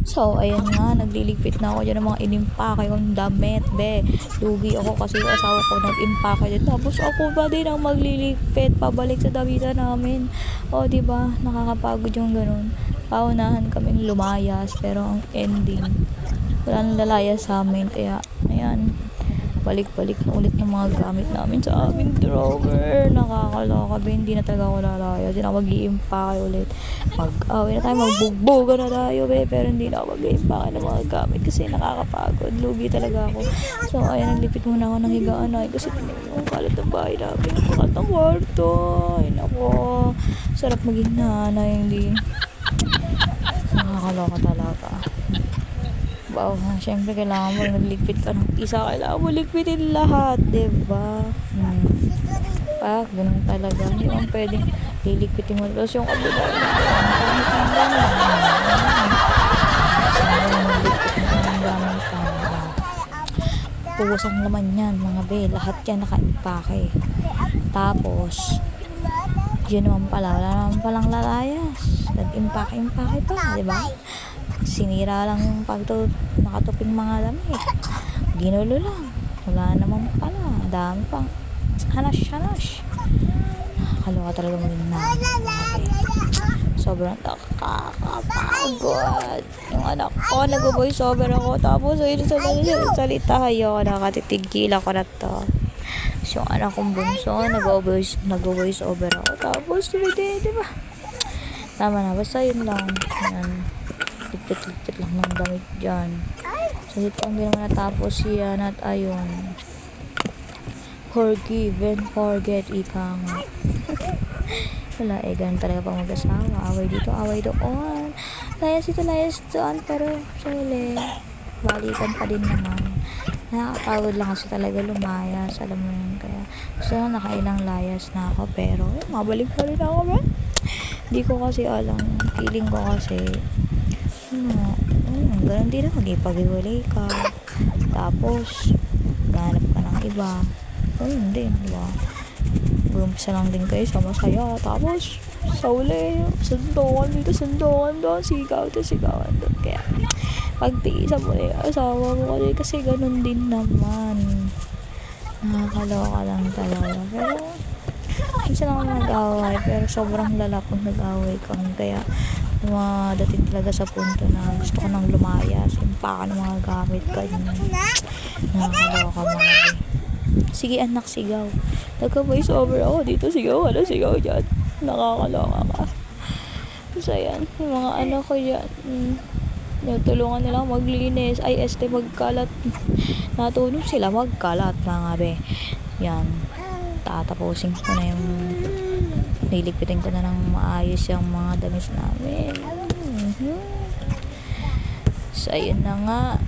So, ayan nga, nagliligpit na ako dyan ng mga inimpake kong damit, be. Lugi ako kasi yung asawa ko nag-impake din. Tapos ako ba din ang magliligpit pabalik sa damitan namin. O, diba? Nakakapagod yung ganun. Paunahan kaming lumayas, pero ang ending, wala nang lalayas sa amin. Kaya, ayan, balik-balik na ulit ng mga gamit namin sa aming drawer. Nakakaloka, be. Hindi na talaga ako lalaya. Hindi na mag-i-impake ulit. Mag-away na tayo, magbugboga na tayo, be. Pero hindi na ako mag-i-impake ng mga gamit kasi nakakapagod. Lugi talaga ako. So, ayan, naglipit muna ako ng higaan ay kasi tinignan yung kalat ng bahay namin. Yung kalat ng kwarto. Ay, nako. Sarap maging nanay, hindi. Nakakaloka talaga. Wow, syempre kailangan mo nagligpit ka ng isa, kailangan mo ligpitin lahat, diba? Ganun talaga. Hindi mo pwedeng liligpitin mo. Tapos yung kabila, pangit ang gano'n. Sabi mo nagligpit mo ng gamit talaga. Puwas ang laman yan, mga be. Lahat yan naka-impake. Tapos, yun naman pala, wala naman palang lalayas. Nag-impake-impake pa, diba? Sinira lang yung nakatuping mga damit. Ginulo lang. Wala naman pala. Dami pang hanas-hanas. Nakakaloka talaga maging nanay. Sobrang nakakapagod. Yung anak ko, nag-voice over ako. Tapos, ayun sa salita. Ayoko, nakatitigil ako na to. So, yung anak kong bunso, nag-voice over ako. Tapos, diba? Tama na. Basta yun lang. Yan. Lipit-lipit lang ng damit dyan. So, dito hindi naman natapos yan at ayun. Forgive and forget, ika nga. Wala, ganun talaga pang mag-asawa. Away dito, away doon. Layas dito, layas doon. Pero, sa huli, balikan pa din naman. Nakakapagod lang kasi talaga lumayas. Alam mo yun. Kaya, gusto na nakailang layas na ako. Pero, mabalik pa rin ako, ba? Hindi ko kasi alam. Feeling ko kasi, ganun din na mag-ipag-iwalay ka. Tapos, ganap ka ng iba. Ganun din, diba? Gumpisa lang din kayo sa masaya. Tapos, sa uli, sundukan dito, sundukan doon, sigaw to, sigawan doon. Kaya, pagtiisa mo na yung asawa mo kasi ganun din naman. Nakakaloka lang talaga. Pero, minsan ako nag-away, pero sobrang lala kung nag-away kami. Kaya, dating talaga sa punto na gusto ko nang lumayas, yung paka ng mga gamit, ganyan. Nakakaloka mga be. Sige anak, sigaw. Nagka-voice over ako dito, sigaw ka na, sigaw dyan. Nakakaloka ka. So yan, yung mga anak ko dyan, nagtulungan nila maglinis. Ay, magkalat. Natulong sila magkalat, mga be. Yan. Tatapusin ko na yung niligpitin ko na ng maayos yung mga damit namin. So, ayun na nga.